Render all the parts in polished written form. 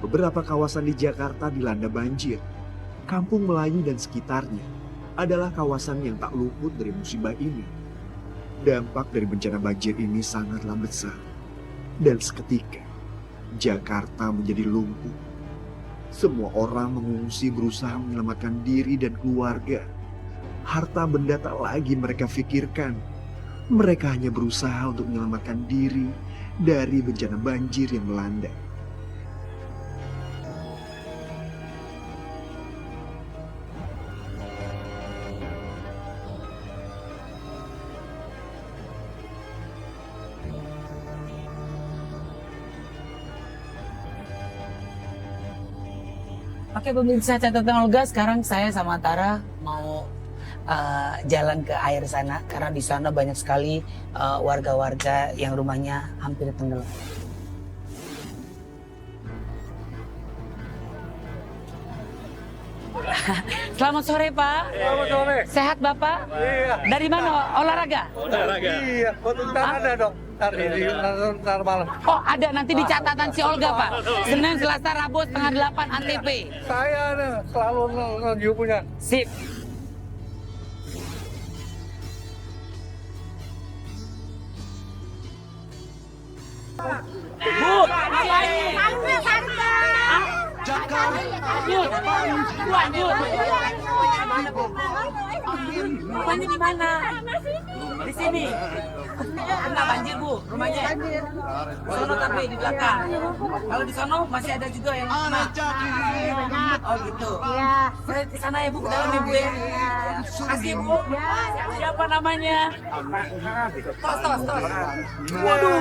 Beberapa kawasan di Jakarta dilanda banjir. Kampung Melayu dan sekitarnya adalah kawasan yang tak luput dari musibah ini. Dampak dari bencana banjir ini sangatlah besar. Dan seketika, Jakarta menjadi lumpuh. Semua orang mengungsi berusaha menyelamatkan diri dan keluarga. Harta benda tak lagi mereka pikirkan. Mereka hanya berusaha untuk menyelamatkan diri dari bencana banjir yang melanda. Oke pemirsa catatan Olga, sekarang saya sama Tara mau jalan ke air sana karena di sana banyak sekali warga-warga yang rumahnya hampir tenggelam. Selamat sore Pak. Selamat sore. Sehat Bapak? Iya. Dari mana olahraga? Olahraga. Iya, bentar ada dong. Ntar malam. Oh ada nanti di catatan si Olga Pak. Senin, Selasa, Rabu setengah 8 ATP. Saya selalu nge-review punya. Sip. Bu, ngapain? Rumahnya di mana? Di sini. Kena banjir Bu, rumahnya. Sono tapi di belakang. Kalau di sono masih ada juga yang kena. Oh gitu. Saya di sana ya Bu, ke dalam ya Bu ya. Kasih Bu. Siapa namanya? Tos. Waduh.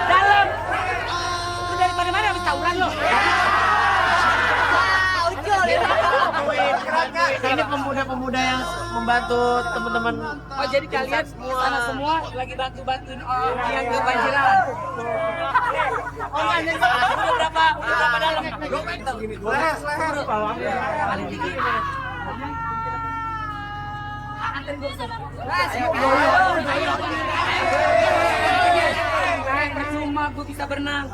Dalam. Lu dari mana habis tawuran lo? Ini pemuda-pemuda yang membantu teman-teman. Oh jadi kalian sana semua lagi bantu-bantuin orang yang kebanjiran. Oh enggak jadi udah berapa dalam? 2 meter. Leher. Paling tinggi. Anterin gue kesana. Ayo. Percuma gue bisa berenang.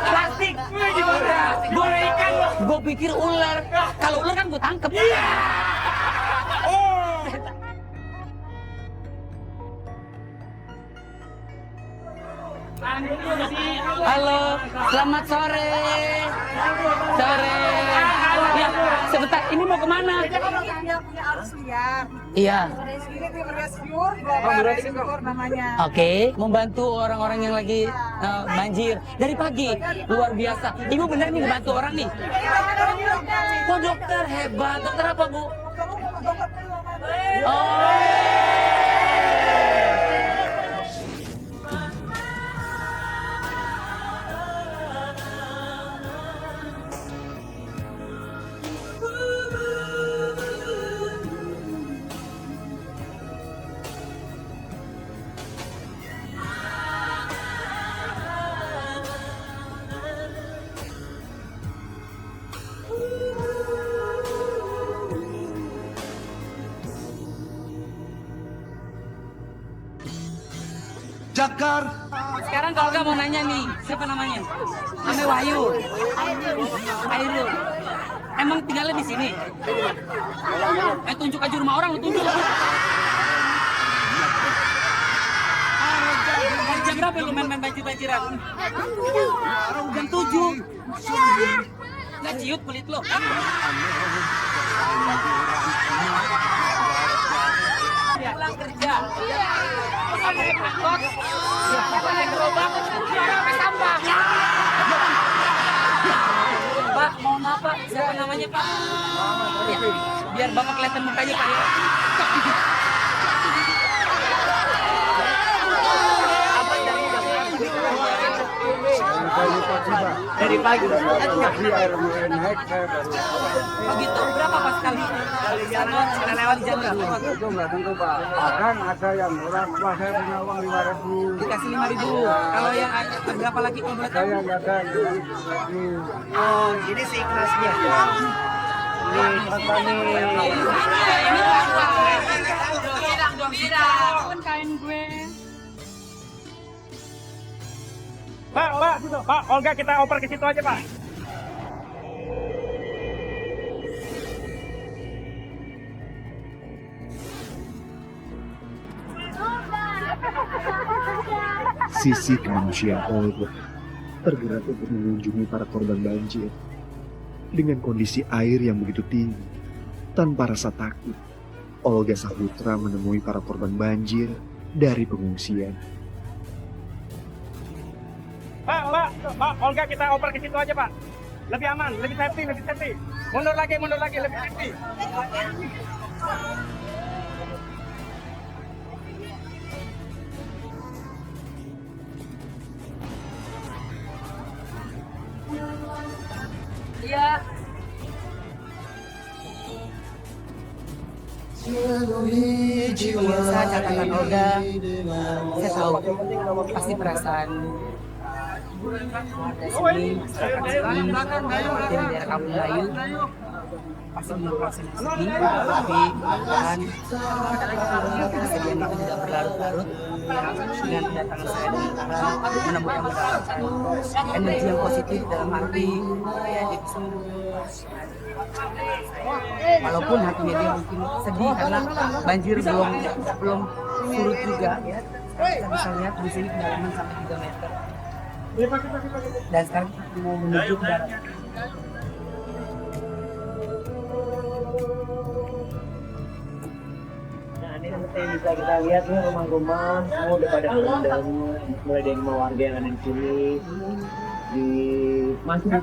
Plastik. Gue ikan. Gue pikir ular. Kalau ular kan gue tangkep. Halo, selamat sore. Sore. Ya, sebentar, ini mau kemana? Arus liar. Iya. Ini di beras syur namanya. Oke, membantu orang-orang yang lagi banjir dari pagi, luar biasa. Ibu bener nih membantu orang nih. Oh dokter hebat, dokter apa bu? Oh. Sekarang kalau kamu mau nanya nih, siapa namanya? Namanya Wahyu. Airul. Emang tinggalnya di sini? Tunjuk aja rumah orang, lu tunjuk. Jam berapa lu main banjir-banjiran? Jam 7. Nggak ciut kulit lo. Pulang kerja. Naik angkot, naik gerobak, sampai sampah. Pak, mohon maaf Pak, siapa namanya Pak? Ya, biar Bapak kelihatan mukanya Pak. Dari pagi air mulai naik saya baru. Oh gitu, berapa Pak sekali? Sekali lewat jam berapa? Itu nggak tentu Pak. Bahkan ada yang murah, Pak saya punya uang 5.000. Dikasih 5.000. Kalau yang berapa lagi kalau boleh tahu? Saya nggak ada lagi. Oh, ini sih ikhlasnya. Ini apa nih? Ini apa? Sidang dong, sidang. Kain gue. Pak, Olga kita oper ke situ aja Pak. Sisi kemanusiaan Olga tergerak untuk mengunjungi para korban banjir. Dengan kondisi air yang begitu tinggi, tanpa rasa takut, Olga Saputra menemui para korban banjir dari pengungsian. Pak, Olga kita oper ke situ aja Pak. Lebih aman, lebih safety. Mundur lagi, lebih safety. Iya. Pemirsa catatan Olga, saya tahu pasti perasaan warga sini, masyarakat sini, seperti di daerah Kampung Melayu, pasti merasakan sedih, tapi mudah-mudahan kesedihan itu tidak berlarut-larut. Dengan kedatangan saya di Utara, menemukan mendapatkan energi yang positif dalam arti ya itu walaupun hatinya dia mungkin sedih karena banjir belum surut juga ya. Kita bisa lihat di sini kedalaman sampai 3 meter. Dan sekarang kita mau menuju ke darat. Nah ini seperti yang bisa kita lihat nih rumah-rumah semua udah pada terendam, mulai dari rumah warga yang ada di sini di Masjid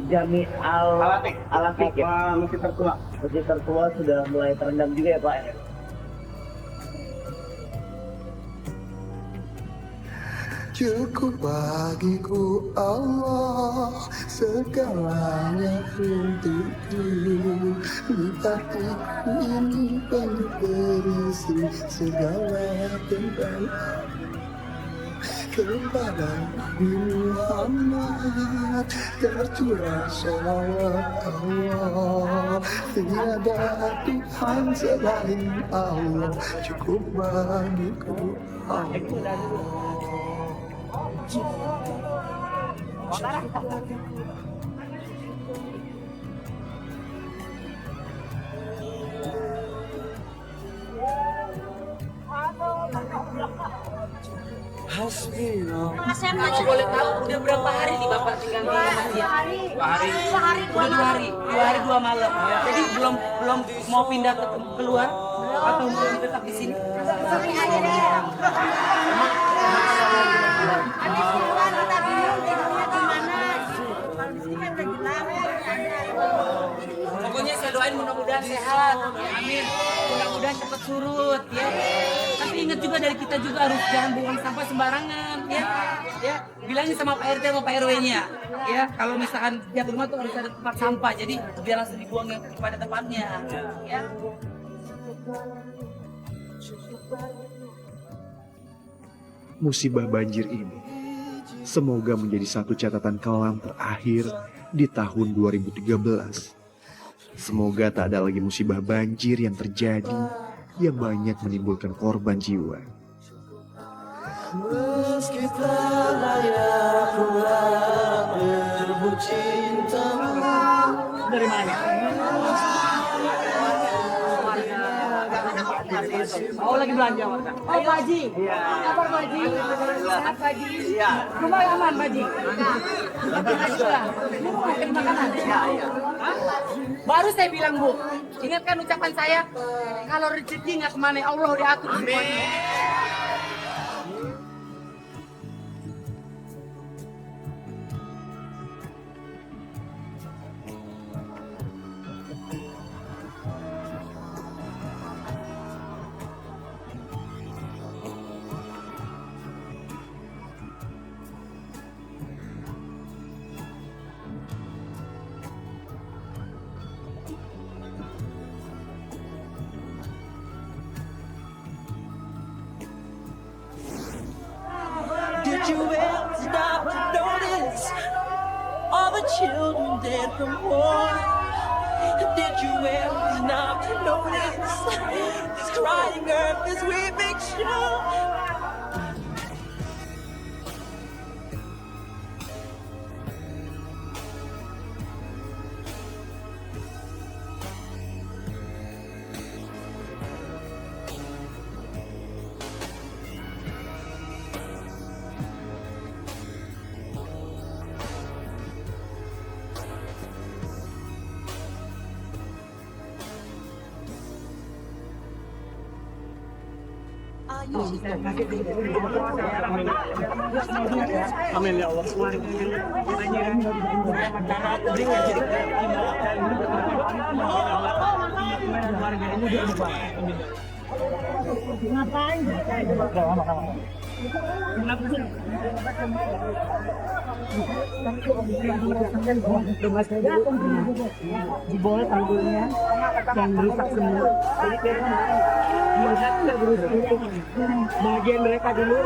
Jami Al-Afiq ya. Masjid tertua sudah mulai terendam juga ya Pak. Cukup bagiku Allah, segalanya untukku. Di hatiku ini penuh berisi segala tentang kepada Nabi Muhammad tercurah sholawat Allah. Tiada Tuhan selain Allah, cukup bagiku Allah. Kalau boleh tahu udah berapa hari nih Bapak tinggal di masjid? 2 hari. Udah 2 hari. 2 hari 2 malam. Jadi belum mau pindah keluar atau belum tetap di sini? Pokoknya saya doain mudah-mudahan sehat, amin. Mudah-mudahan cepat surut, ya. Tapi ingat juga dari kita juga harus jangan buang sampah sembarangan, ya. Ya, bilangin sama Pak RT sama Pak RW-nya, ya. Kalau misalkan tiap rumah tuh harus ada tempat sampah, jadi biar langsung dibuang yang pada tempatnya, ya. Musibah banjir ini semoga menjadi satu catatan kelam terakhir di tahun 2013. Semoga tak ada lagi musibah banjir yang terjadi yang banyak menimbulkan korban jiwa. Meski tak layak pulang berebut cintamu. Dari mana? Oh lagi belanja Mas. Oh Pak Haji, kabar Pak Haji? Sehat Pak Haji? Rumah aman Pak Haji? Alhamdulillah. Ini mau makan makanan? Baru saya bilang Bu, ingatkan ucapan saya, kalau rezeki nggak kemana Allah diatur semuanya. Did you ever stop to notice all the children dead from war? Did you ever stop to notice this crying earth, this weeping shore? Amin ya Allah. Diboleh tanggulnya yang rusak semua. Bagian mereka dulu.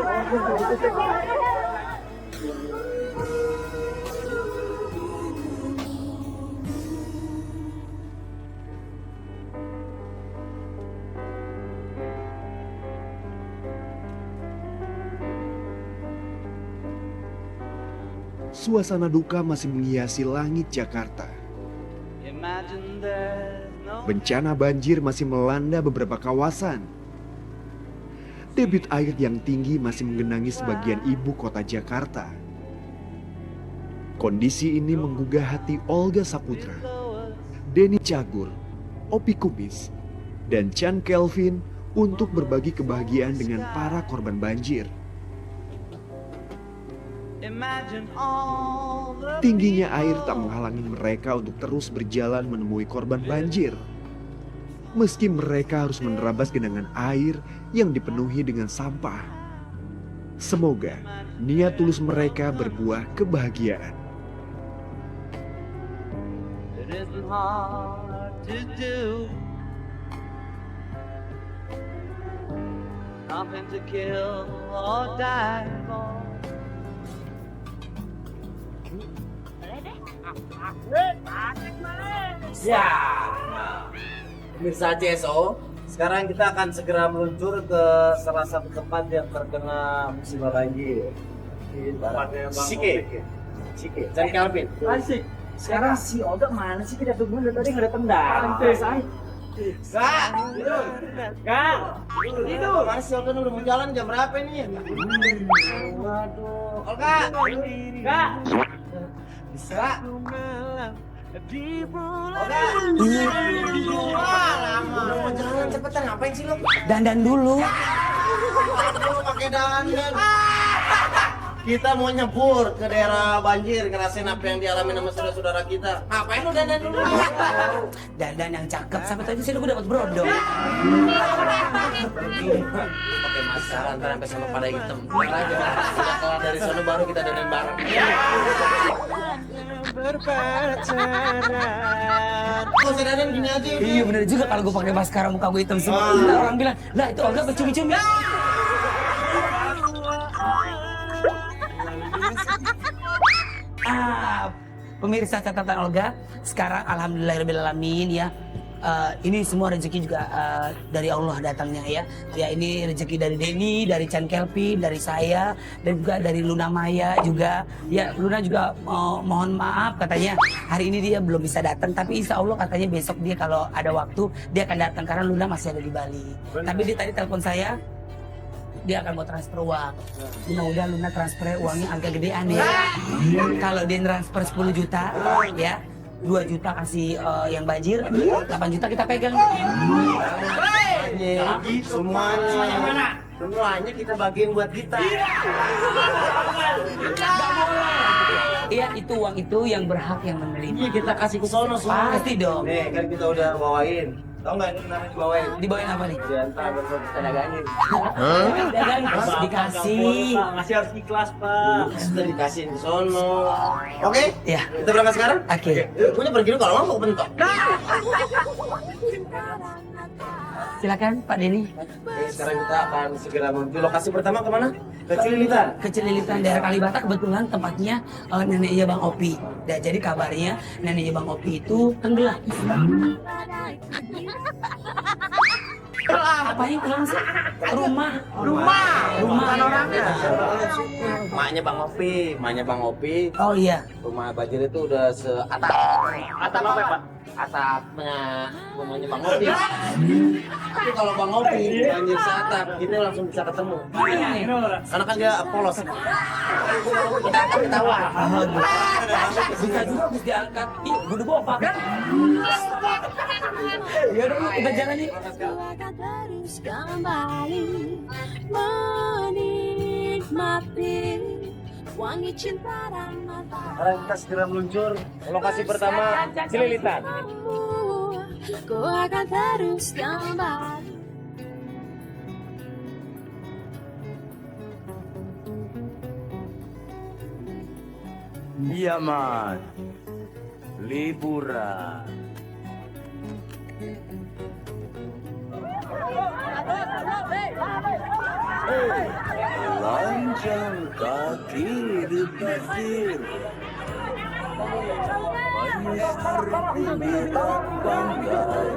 Suasana duka masih menghiasi langit Jakarta. Bencana banjir masih melanda beberapa kawasan. Debit air yang tinggi masih menggenangi sebagian ibu kota Jakarta. Kondisi ini menggugah hati Olga Saputra, Denny Cagur, Opi Kubis, dan Chan Kelvin untuk berbagi kebahagiaan dengan para korban banjir. Tingginya air tak menghalangi mereka untuk terus berjalan menemui korban banjir. Meski mereka harus menerabas genangan air yang dipenuhi dengan sampah. Semoga niat tulus mereka berbuah kebahagiaan. It isn't hard to do. Nothing to kill or die for. Ya, pemirsa CSO, sekarang kita akan segera meluncur ke salah satu tempat yang terkena musibah banjir. Sike, Chan Kelvin. Asik. Sekarang si Olga mana sih, kita tungguin dari tadi nggak datang. Tidur. Mana si Olga udah mau jalan jam berapa nih? Waduh. Olga. Bisa. Olga. Lama. Udah mau jalan cepetan ngapain sih lo? Dandan dulu. Lu pakai dandan. Kita mau nyebur ke daerah banjir, ngerasain apa yang dialami sama saudara-saudara kita. Ngapain lu dandan dulu? Dandan yang cakep, sampai tadi sih gue dapat brodong. Pakai masker ntar sampai sama pada hitam. Ntar aja. Udah kelar dari sana baru kita dandan bareng. Kok saya dandan gini aja? Iya bener juga kalau gue pakai maskara muka gue hitam semua. Orang bilang, lah itu Olga bercumi-cumi. Pemirsa catatan Olga, sekarang alhamdulillahirobbilalamin ya. Ini semua rezeki juga dari Allah datangnya ya. Ya ini rezeki dari Denny, dari Chan Kelvin, dari saya, dan juga dari Luna Maya juga. Ya Luna juga mohon maaf katanya hari ini dia belum bisa datang, tapi insya Allah katanya besok dia kalau ada waktu dia akan datang karena Luna masih ada di Bali. Tapi dia tadi telepon saya, dia akan mau transfer uang. Udah Luna transfer uangnya agak gedean ya. Kalau dia transfer 10 juta ya, 2 juta kasih yang banjir, 8 juta kita pegang. Semuanya kita bagiin buat kita. Iya itu uang itu yang berhak yang menerima. Iya kita kasih ke sono semua. Pasti dong. Nih kan kita udah bawain. Tau nggak ini namanya dibawain? Dibawain apa nih? Diantar buat kita dagangin. Dagang dikasih. Masih harus ikhlas pak. Sudah dikasihin ke sono. Oke? Ya. Kita berangkat sekarang? Oke. Punya pergi dulu kalau mau bentok. Silakan Pak Denny. Oke, sekarang kita akan segera menuju lokasi pertama kemana? Ke Cililitan. Ke Cililitan daerah Kalibata, kebetulan tempatnya neneknya Bang Opi. Dan jadi kabarnya neneknya Bang Opi itu tenggelam. Apa yang tenggelam sih? Rumah. Bukan orangnya. Maknya Bang Opi. Oh iya. Rumah banjir itu udah seatap. Atap apa Pak? Atapnya rumahnya Bang Opi. Tapi kalau Bang Opi banjir seatap, kita langsung bisa ketemu. Karena kan dia polos. Kita akan ketawa. Bisa juga bisa diangkat. Ih, gue bopak. Ya udah, kita jalan nih. Terus kembali menikmati wangi cinta dan mata. Sekarang kita segera meluncur ke lokasi pertama, Cililitan. Ku akan terus kembali. Iya man, liburan. Lanjang kaki di pasir, menyusuri pantai,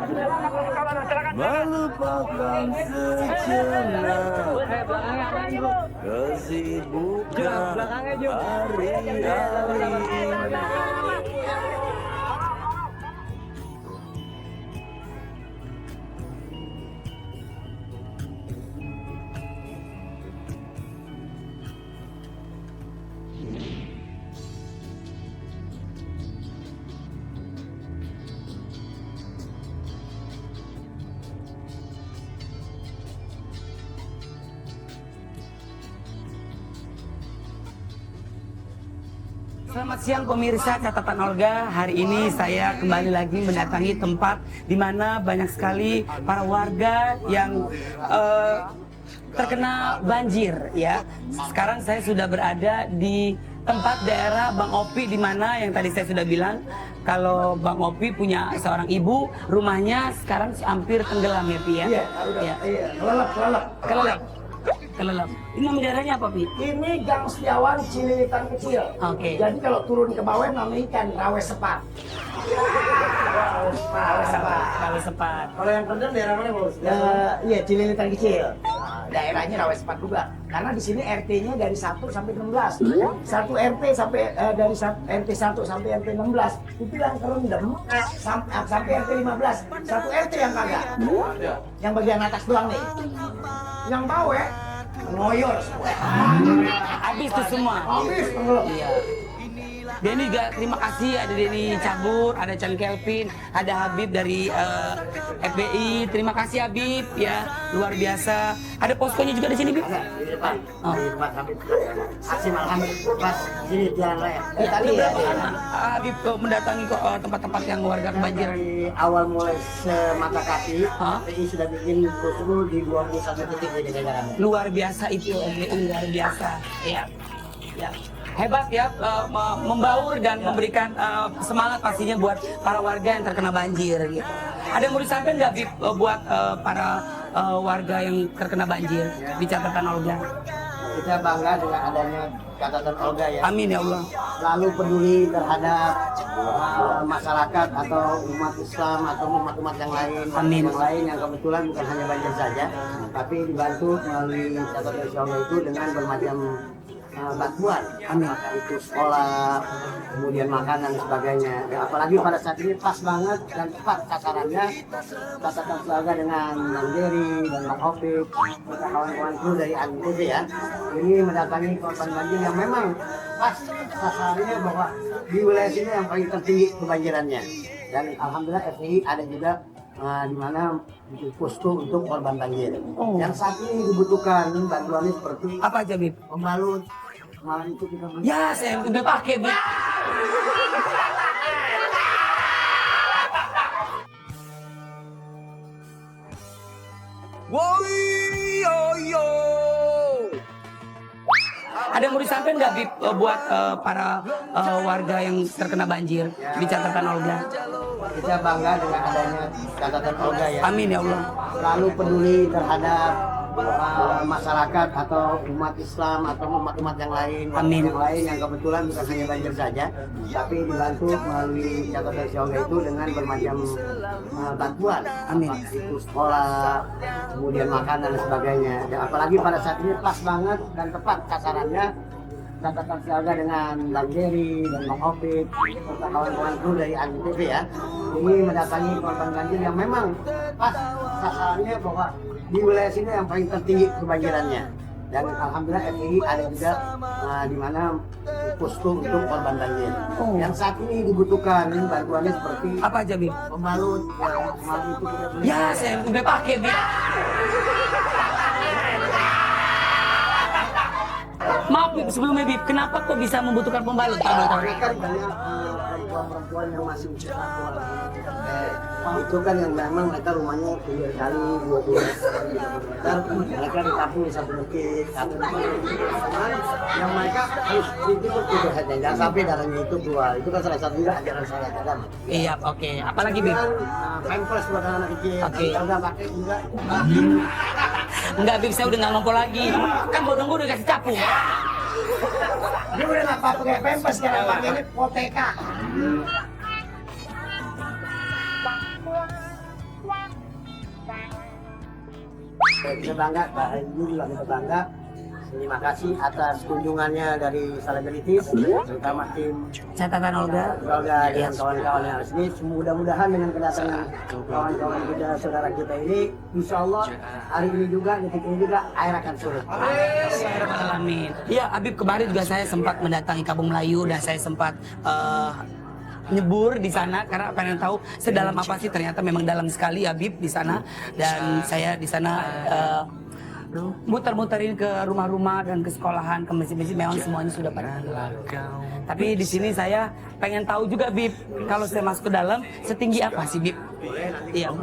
melupakan sejenak kesibukan hari-hari ini. Selamat siang pemirsa catatan Olga. Hari ini saya kembali lagi mendatangi tempat di mana banyak sekali para warga yang terkena banjir ya. Sekarang saya sudah berada di tempat daerah Bang Opi di mana yang tadi saya sudah bilang kalau Bang Opi punya seorang ibu, rumahnya sekarang hampir tenggelam ya Pi ya. Iya. Kelelep. Ini nama daerahnya apa, Pi? Ini Gang Setiawan Cililitan kecil. Oke. Jadi kalau turun ke bawah namanya ikan rawe sepat. Rawe sepat. Kalau yang kendal daerah mana bos? Iya Cililitan kecil. daerahnya rawa sepat juga. Karena di sini RT-nya dari 1 sampai 16. Satu RT sampai dari RT 1 sampai RT 16 itu yang kerendam sampai RT 15. Satu RT yang kagak. Yang bagian atas doang nih. Yang bawah ya ngoyor semua. Habis tuh semua. Habis tenggelam. Iya. Denny juga terima kasih, ada Denny Cabur, ada Chan Kelvin, ada Habib dari FBI. Terima kasih Habib ya, luar biasa. Ada poskonya juga di sini, Bib. Di depan. Di depan Habib. Aksi malam pas sini jalan raya. Tadi ya. Habib mendatangi tempat-tempat yang warga kebanjiran. Dari awal mulai semata kaki, FBI sudah bikin posko di 21 titik di negara. Luar biasa itu, luar biasa. Ya. Ya. Hebat ya, membaur dan memberikan semangat pastinya buat para warga yang terkena banjir gitu. Ada yang mau disampaikan nggak Bib buat para warga yang terkena banjir di catatan Olga? Kita bangga dengan adanya catatan Olga ya. Amin ya Allah. Selalu peduli terhadap masyarakat atau umat Islam atau umat-umat yang lain. Amin. Yang lain yang kebetulan bukan hanya banjir saja, tapi dibantu melalui catatan Olga itu dengan bermacam bantuan, apakah itu sekolah, kemudian makanan dan sebagainya. Ya, apalagi pada saat ini pas banget dan tepat sasarannya catatan keluarga dengan Bang Jerry dan Bang Opik, kawan-kawan kru dari ANTV ya. Ini mendatangi korban banjir yang memang pas sasarannya bahwa di wilayah sini yang paling tertinggi kebanjirannya. Dan alhamdulillah FPI ada juga di mana posko untuk korban banjir. Yang saat ini dibutuhkan bantuannya seperti Apa aja Bib? pembalut. Kemarin itu kita Ya saya udah pakai Bib. Ada yang mau disampaikan nggak Bib buat para warga yang terkena banjir di catatan Olga? Kita bangga dengan adanya catatan Olga ya. Amin ya Allah. Selalu peduli terhadap masyarakat atau umat Islam atau umat-umat yang lain. Amin. Yang lain yang kebetulan bukan hanya banjir saja, tapi dibantu melalui catatan Olga itu dengan bermacam bantuan. Amin. Apakah itu sekolah, kemudian makanan dan sebagainya. Dan apalagi pada saat ini pas banget dan tepat sasarannya catatan siaga dengan Bang Jerry dan Bang Opik serta kawan-kawan kru dari ANTV ya. Ini mendatangi korban banjir yang memang pas sasarannya bahwa di wilayah sini yang paling tertinggi kebanjirannya. Dan alhamdulillah FPI ada juga di mana posko untuk korban banjir. Yang saat ini dibutuhkan bantuannya seperti Apa aja Bib? pembalut. Kemarin itu kita beli. Ya saya udah pakai Bib. Maaf Bib, sebelumnya Bib, kenapa kok bisa membutuhkan pembalut? Karena kan banyak perempuan-perempuan yang masih usia tua. Itu kan yang memang mereka rumahnya 3 kali 20 meter, mereka ditampung di satu bukit, satu yang mereka harus itu kebutuhannya, jangan sampai darahnya itu keluar. Itu kan salah satu juga ajaran saya kan. Iya, oke. Apalagi Bib? Pampers buat anak kecil, Oke. yang udah pakai juga. Enggak Bib, saya udah nggak ngompol lagi. Kan bodong gue udah kasih capung. Dia udah nggak pakai pampers, sekarang pakainya Koteka. Kita bangga, Pak Ibu juga kita bangga. Terima kasih atas kunjungannya dari selebritis, terutama tim Catatan Olga. Olga dan kawan-kawan yang sini. Mudah-mudahan dengan kedatangan kawan-kawan kita, saudara kita ini, insya Allah hari ini juga, detik ini juga air akan surut. Amin. Iya, Habib kemarin juga saya sempat mendatangi Kampung Melayu dan saya sempat nyebur di sana karena pengen tahu sedalam apa sih, ternyata memang dalam sekali Habib di sana, dan saya di sana muter-muterin ke rumah-rumah dan ke sekolahan, ke masjid-masjid, memang semuanya sudah pada tenggelam. Tapi di sini saya pengen tahu juga Bib, kalau saya masuk ke dalam setinggi apa sih Bib? Iya.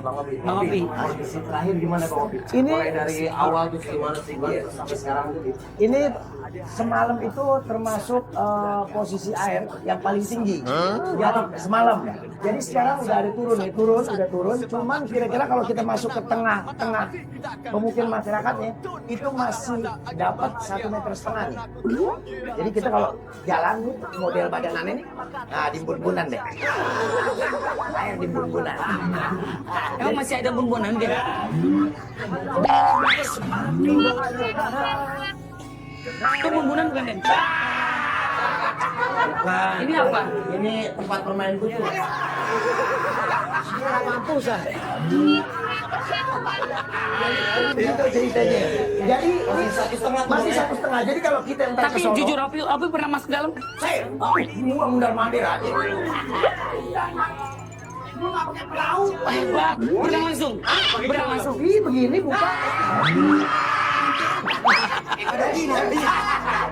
Bang Opi. Terakhir gimana Bang Opi? Ini Mulai dari awal tuh gimana sih Bang sampai sekarang tuh? ini semalam itu termasuk posisi air yang paling tinggi. Jadi semalam. Jadi sekarang udah ada turun, udah turun. Cuman kira-kira kalau kita masuk ke tengah pemukiman masyarakatnya itu masih dapat 1,5 meter nih. Jadi kita kalau jalan nih, model badan ini, nah di bun-bunan deh. Air di bun-bunan. Emang masih ada bumbunan dia? Itu bumbunan bukan, Den? Bukan. Ini apa? Ini tempat permain kucing. Mampusan. Itu ceritanya. Jadi ini masih 1,5. Jadi kalau kita yang Tapi jujur Opi pernah masuk dalam? saya semua mundar mandir aja. Hebat. Berenang langsung? Berenang langsung? Ih, begini buka. Ada ini.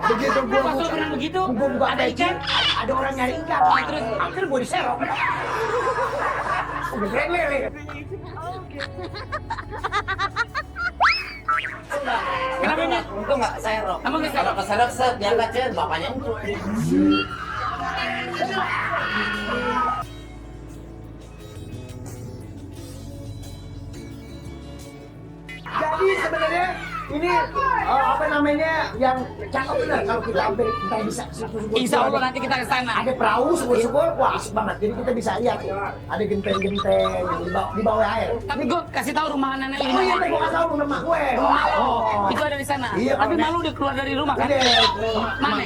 Begitu gua Pas lo berenang begitu, gua buka ada ikan? ada orang nyari ikan. Terus? Akhirnya gua diserok. Keren lele. Kenapa ini? Untung nggak serok. Emang nggak Kalau serok? keserok dia nggak cer, bapaknya itu. Jadi sebenarnya ini apa namanya yang cakep benar kalau kita hampir kita bisa Insya Allah nanti kita ke sana. ada perahu sebut-sebut, wah asik banget. Jadi kita bisa lihat ada genteng-genteng di bawah air. Tapi gue kasih tahu rumah nenek Oh iya, gue kasih tahu rumah gue. Rumah lo, itu ada di sana. Iya, Tapi kalau malu udah keluar dari rumah kan? Ada. Mana?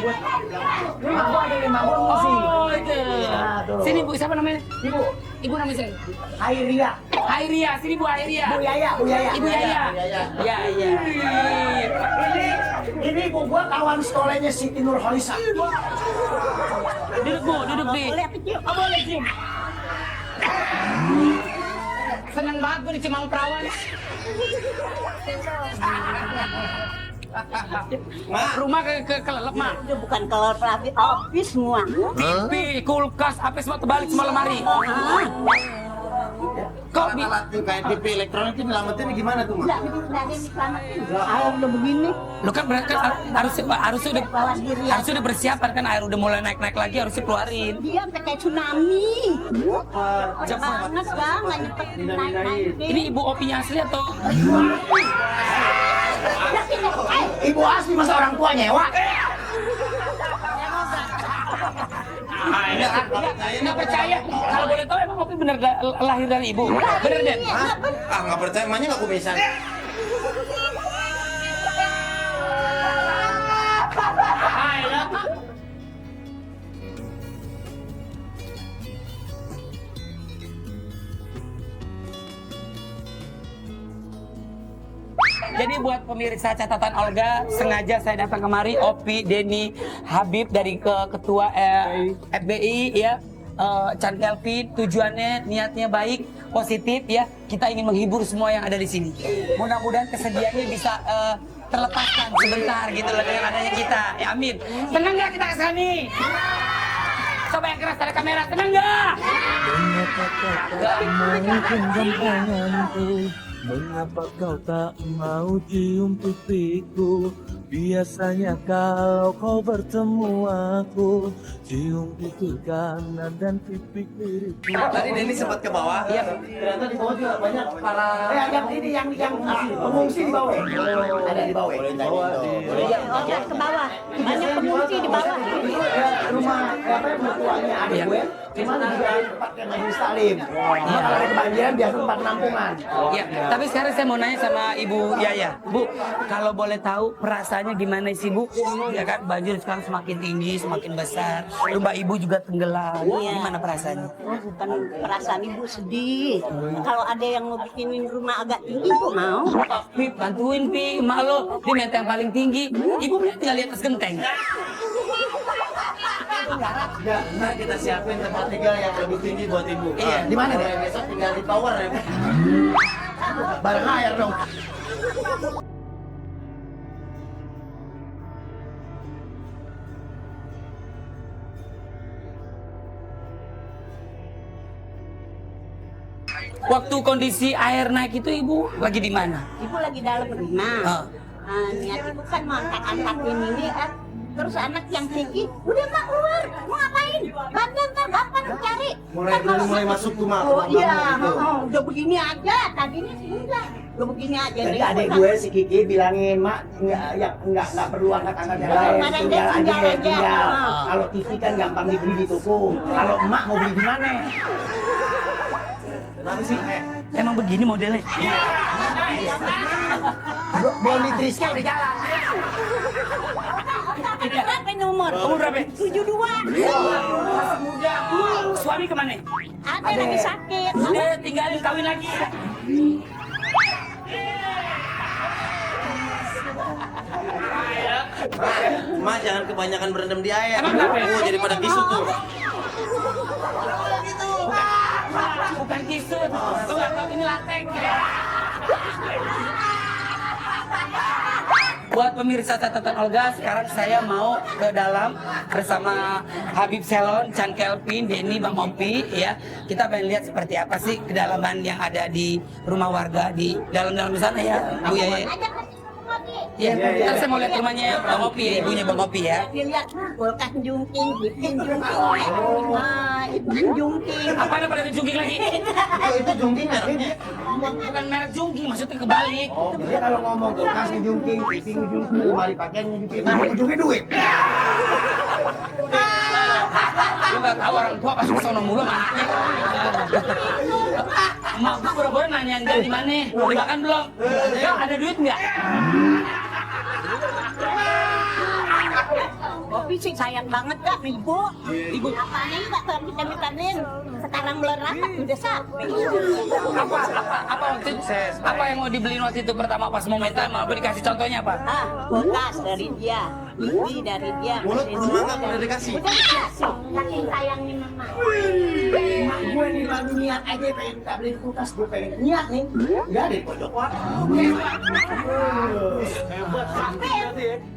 Rumah gue ada 5 ngungsi. Oh itu. Nah, tuh. Sini Bu, siapa namanya? Ibu, Ibu namanya siapa? Airia, Airia, sini Bu Airia. Bu Yaya, Bu Yaya. Ibu Yaya. Ya, ya. Ini ibu gua kawan sekolahnya Siti Nurholisa. Duduk Bu, duduk Bi. Oh, boleh Jim. Senang banget gue dicemang perawan. Rumah kelelep, Mak. Itu bukan kelelep lagi, office semua. TV, kulkas, apa semua terbalik semua lemari. Kok Alat tuh kayak TV elektronik itu nyelamatin gimana tuh, Mak? Enggak ada yang diselamatin. Air udah begini. Lu kan berarti harusnya udah persiapan kan, air udah mulai naik lagi harusnya keluarin. Dia sampai kayak tsunami. Cepat banget bang, nggak nyepet naik. Ini ibu opinya asli atau? Ibu asli masa orang tua nyewa? Nggak percaya. Kalau boleh tahu emang Opi bener lahir dari ibu? Bener Den? Ah nggak percaya, emangnya nggak kumisan. Jadi buat pemirsa catatan Olga, sengaja saya datang kemari, Opi, Denny, Habib dari ketua FBI ya, Chan Kelvin, tujuannya niatnya baik, positif ya. Kita ingin menghibur semua yang ada di sini. Mudah-mudahan kesedihannya bisa terlepaskan sebentar gitu loh dengan adanya kita. Ya amin. Tenang nggak kita kesini? Coba yang keras dari kamera, tenang nggak? Mengapa kau tak mau genggam tanganku? Mengapa kau tak mau cium pipiku? Biasanya kalau kau bertemu aku, cium pipi kanan dan pipi kiriku. Tadi Denny sempat ke bawah. Iya. Ternyata di bawah juga banyak para yang ini yang pengungsi di bawah. Ada di bawah. Ada ke bawah, banyak pengungsi di bawah. Rumah apa mertuanya adik gue. Cuman juga tempat yang majelis taklim. Kalau ada kebanjiran biasa tempat penampungan. Ya, tapi sekarang saya mau nanya sama Ibu Yaya. Bu, kalau boleh tahu perasaannya gimana sih Bu? Ya kan banjir sekarang semakin tinggi, semakin besar. Rumah Ibu juga tenggelam. Iya. Gimana perasaannya? Oh, bukan perasaan ibu sedih. Kalau ada yang mau bikinin rumah agak tinggi, ibu mau. Pi, bantuin Pi, emak lo. Dia minta yang paling tinggi. Ibu tinggal di atas genteng. Nah kita siapin tempat tinggal yang lebih tinggi buat ibu. Iya. Di mana deh? Besok tinggal di tower ya. Bareng air dong. Waktu kondisi air naik itu Ibu lagi di mana? Ibu lagi dalam rumah. Ah. Niat ibu kan mau angkat-angkatin ini kan. Terus anak yang tinggi, udah mak keluar, mau ngapain? Bantuan ntar gampang cari. Mulai masuk tuh, Mak. Oh iya, udah begini aja, tadinya enggak. Lu begini aja. Tadi nih. adik gue si Kiki bilangin, mak nggak perlu angkat-angkat yang lain, tinggal. Kalau TV kan gampang dibeli di toko. Kalau emak mau beli di mana? Kenapa sih? Emang begini modelnya? Boni Triska udah jalan. Berapa nomor? Umur berapa? 72. Masih muda. Suami kemana? Ada lagi sakit. Udah tinggalin kawin lagi. Ma, jangan kebanyakan berendam di air. Emang kenapa? Oh, jadi pada kisut tuh. Bukan kisut. Lu nggak tahu ini latek. Buat pemirsa catatan Olga, sekarang saya mau ke dalam bersama Habib Selon, Chan Kelvin, Denny, Bang Opi, ya. Kita pengen lihat seperti apa sih kedalaman yang ada di rumah warga di dalam-dalam sana ya, Bu ya. Ya, ntar saya mau lihat rumahnya Bang Opi ya, ibunya Bang Opi ya. Dilihat kulkas jungking, bikin jungking. Nah, itu jungking. Apa ada pada jungking lagi? Itu jungking nggak sih? Bukan merek jungking, maksudnya kebalik. Oh, jadi kalau ngomong kulkas jungking, TV jungking, lemari pakaian jungking, nah ujungnya duit. Lu nggak tahu orang tua pas sono mulu sama anaknya. Emak gua boro-boro nanyain dia di mana. Udah makan belum? Enggak, ada duit nggak? Kopi sih sayang banget kak, ibu. Ibu apanya nggak tahu kita mitanin. Sekarang bulan apa udah sampai. Apa waktu itu? Apa yang mau dibeliin waktu itu pertama pas mau minta? Mau dikasih contohnya apa? Ah, kulkas dari dia, TV dari dia. Mulut rumah nggak udah dikasih. Udah dikasih, saking sayangnya mama. Mak gue nih lagi niat aja pengen tak beli kulkas, gue pengen niat nih. Nggak ada di pojok warung.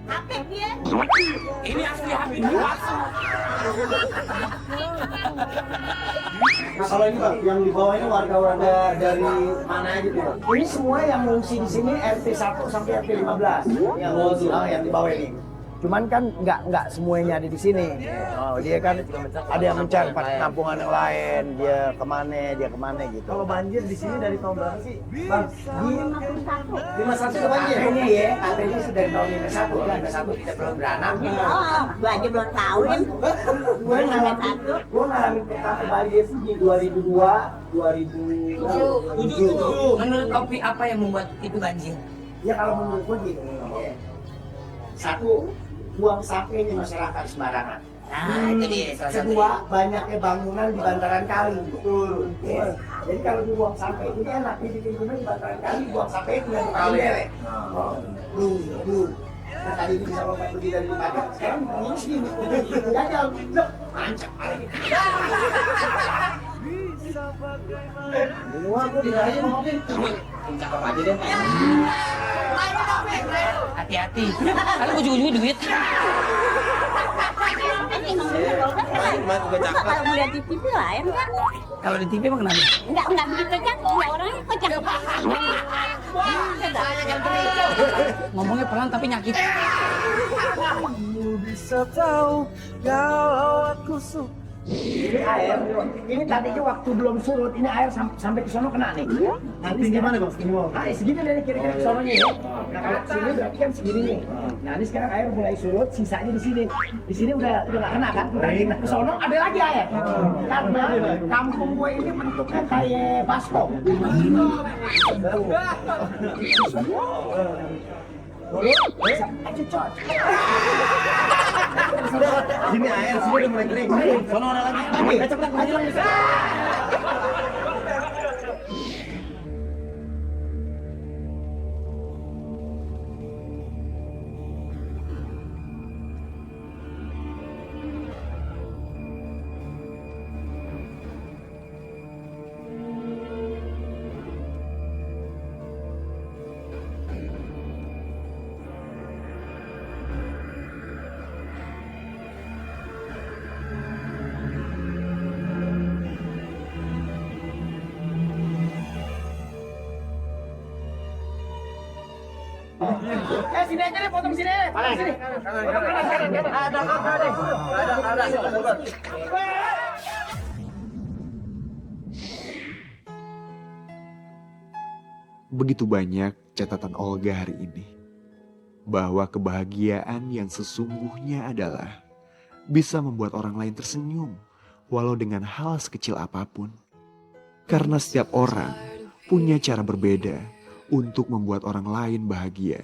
Apa dia? Ini asli Habib palsu. Nah, kalau ini bang, yang di bawah ini warga-warga dari mana aja tuh bang? Ini semua yang mengungsi di sini RT 1 sampai RT 15. Yang di bawah ini. Cuman kan nggak semuanya ada di sini. Oh, dia kan ada yang mencari penampungan yang lain. Dia kemana gitu. Kalau banjir di sini dari tahun berapa sih? Bang, di 51 ke banjir. Ini ya, katanya sudah dari tahun 51. 51 kita belum beranak. Oh, gua aja belum tahu kan. Gue ngalamin pertama banjir di 2002, 2007. Menurut Opi apa yang membuat itu banjir? Ya kalau menurut gue gini, satu, buang sampahnya masyarakat sembarangan. Nah, itu dia salah satu. Kedua, banyaknya bangunan di bantaran kali. Betul. Ya. Jadi kalau dibuang sampah itu enak, dibikin rumah di bantaran kali, buang sampah itu dari kali. Nah, tadi itu bisa lompat pergi dari pagar, sekarang ini segini. Gagal, mancap lagi. Semua aku dirayain mobil. Cakep aja deh. Hati-hati. Kalau ujung-ujungnya duit. Kalau melihat di TV lain kan? Kalau di TV emang kenapa? Enggak begitu kan? Enggak orangnya kocak. Ngomongnya pelan tapi nyakit. Kamu bisa tahu kalau aku suka. Ini air, ini tadinya waktu belum surut, ini air sampai ke sono kena nih. Nanti gimana bang? Nah, segini dari kira-kira ke sononya ya. Nah, kalau sini berarti kan segini nih. Nah, ini sekarang air mulai surut, sisanya di sini. Di sini udah nggak kena kan? Nah, ke sono ada lagi air. Karena kampung gue ini bentuknya kayak baskom. Sini air, sini udah mulai kering. Sono ada lagi. Cepat maju lagi. Sini aja deh, potong sini. Mana sini? Ada. Begitu banyak catatan Olga hari ini. Bahwa kebahagiaan yang sesungguhnya adalah bisa membuat orang lain tersenyum, walau dengan hal sekecil apapun. Karena setiap orang punya cara berbeda untuk membuat orang lain bahagia.